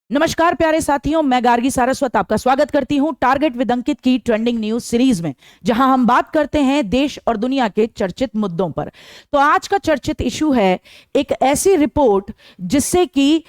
नमस्कार प्यारे साथियों, मैं गार्गी सारस्वत आपका स्वागत करती हूं टारगेट विद अंकित की ट्रेंडिंग न्यूज सीरीज में, जहां हम बात करते हैं देश और दुनिया के चर्चित मुद्दों पर। तो आज का चर्चित इशू है एक ऐसी रिपोर्ट जिससे कि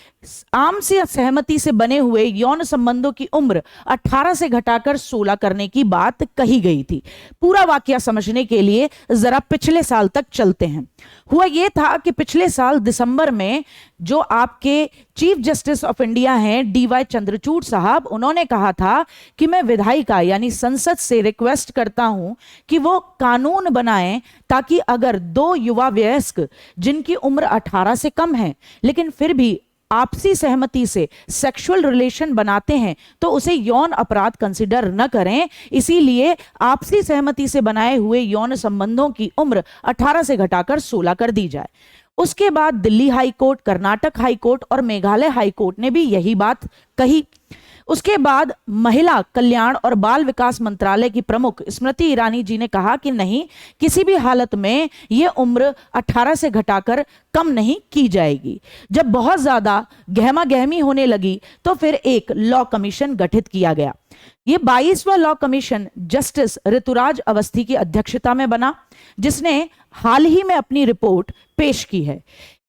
आम से सहमति से बने हुए यौन संबंधों की उम्र 18 से घटाकर 16 करने की बात कही गई थी। पूरा वाकया समझने के लिए जरा पिछले साल तक चलते हैं। हुआ यह था कि पिछले साल दिसंबर में जो आपके चीफ जस्टिस ऑफ इंडिया हैं डीवाई चंद्रचूड़ साहब, उन्होंने कहा था कि मैं विधायिका यानी संसद से रिक्वेस्ट करता हूं कि वो कानून बनाएं ताकि अगर दो युवा वयस्क जिनकी उम्र 18 से कम है लेकिन फिर भी आपसी सहमति से सेक्सुअल रिलेशन बनाते हैं तो उसे यौन अपराध कंसिडर न करें। इसीलिए आपसी सहमति से बनाए हुए यौन संबंधों की उम्र 18 से घटाकर 16 कर दी जाए। उसके बाद Delhi high court, Karnataka high court और मेघालय हाई कोर्ट ने भी यही बात कही। उसके बाद महिला कल्याण और बाल विकास मंत्रालय की प्रमुख स्मृति ईरानी जी ने कहा कि नहीं, किसी भी हालत में यह उम्र 18 से घटाकर कम नहीं की जाएगी। जब बहुत ज्यादा गहमा गहमी होने लगी तो फिर एक लॉ कमीशन गठित किया गया। ये 22वां law commission justice Rituraj Awasthi की अध्यक्षता में बना, जिसने हाल ही में अपनी रिपोर्ट पेश की है।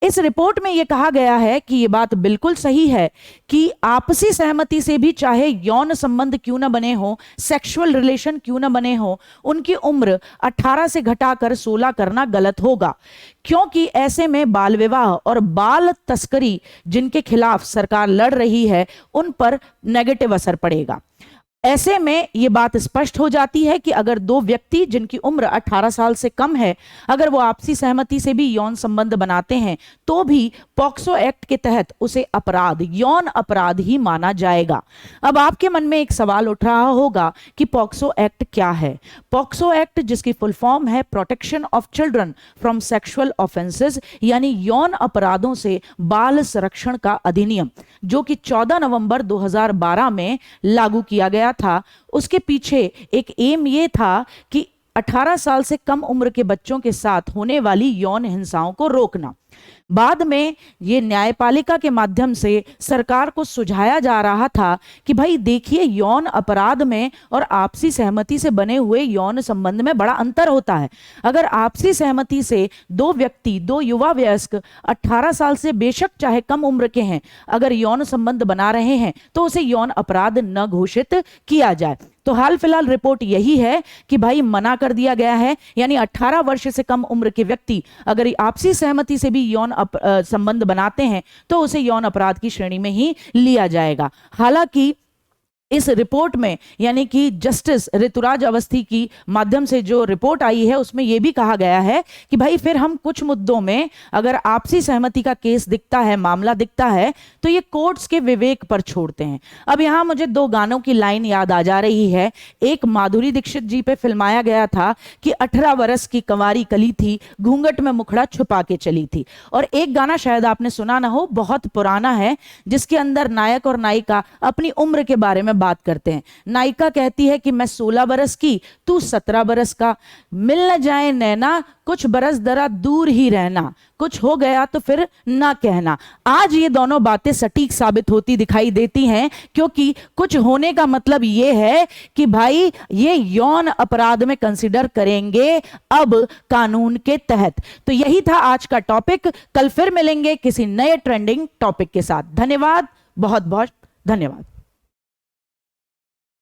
इस रिपोर्ट में यह कहा गया है कि यह बात बिल्कुल सही है कि आपसी सहमति से भी चाहे यौन संबंध क्यों न बने हो, सेक्सुअल रिलेशन क्यों न बने हो, उनकी उम्र 18 से घटाकर 16 करना गलत होगा, क्योंकि ऐसे में बाल विवाह और बाल तस्करी जिनके खिलाफ सरकार लड़ रही है उन पर नेगेटिव असर पड़ेगा। ऐसे में यह बात स्पष्ट हो जाती है कि अगर दो व्यक्ति जिनकी उम्र 18 साल से कम है, अगर वो आपसी सहमति से भी यौन संबंध बनाते हैं तो भी पॉक्सो एक्ट के तहत उसे अपराध, यौन अपराध ही माना जाएगा। अब आपके मन में एक सवाल उठ रहा होगा कि पॉक्सो एक्ट क्या है। पॉक्सो एक्ट, जिसकी फुल फॉर्म है protection of children from sexual offences, यानी यौन अपराधों से बाल संरक्षण का अधिनियम, जो कि 14 नवंबर 2012 में लागू किया गया था। उसके पीछे एक एम ये था कि 18 साल से कम उम्र के बच्चों के साथ होने वाली यौन हिंसाओं को रोकना। बाद में ये न्यायपालिका के माध्यम से सरकार को सुझाया जा रहा था कि भाई देखिए, यौन अपराध में और आपसी सहमति से बने हुए यौन संबंध में बड़ा अंतर होता है। अगर आपसी सहमति से दो व्यक्ति, दो युवा वयस्क 18 साल से बेशक चाहे कम उम्र के हैं, अगर यौन संबंध बना रहे हैं तो उसे यौन अपराध न घोषित किया जाए। तो हाल फिलहाल रिपोर्ट यही है कि भाई मना कर दिया गया है, यानी 18 वर्ष से कम उम्र के व्यक्ति अगर आपसी सहमति से भी यौन संबंध बनाते हैं तो उसे यौन अपराध की श्रेणी में ही लिया जाएगा। हालांकि इस रिपोर्ट में, यानी कि जस्टिस ऋतुराज अवस्थी की माध्यम से जो रिपोर्ट आई है, उसमें यह भी कहा गया है कि भाई फिर हम कुछ मुद्दों में अगर आपसी सहमति का केस दिखता है, मामला दिखता है, तो ये कोर्ट्स के विवेक पर छोड़ते हैं। अब यहां मुझे दो गानों की लाइन याद आ जा रही है। एक माधुरी दीक्षित जी पे फिल्माया गया था कि 18 वर्ष की कंवारी कली थी, घूंघट में मुखड़ा छुपा के चली थी। और एक गाना शायद आपने सुना ना हो, बहुत पुराना है, जिसके अंदर नायक और नायिका अपनी उम्र के बारे में बात करते हैं। नायिका कहती है कि मैं 16 बरस की, तू 17 बरस का, मिल न जाए नैना, कुछ बरस दरा दूर ही रहना, कुछ हो गया तो फिर ना कहना। आज ये दोनों बातें सटीक साबित होती दिखाई देती हैं, क्योंकि कुछ होने का मतलब ये है कि भाई ये यौन अपराध में कंसीडर करेंगे अब कानून के तहत। तो यही था आज का टॉपिक। कल फिर मिलेंगे किसी नए ट्रेंडिंग टॉपिक के साथ। धन्यवाद, बहुत बहुत धन्यवाद।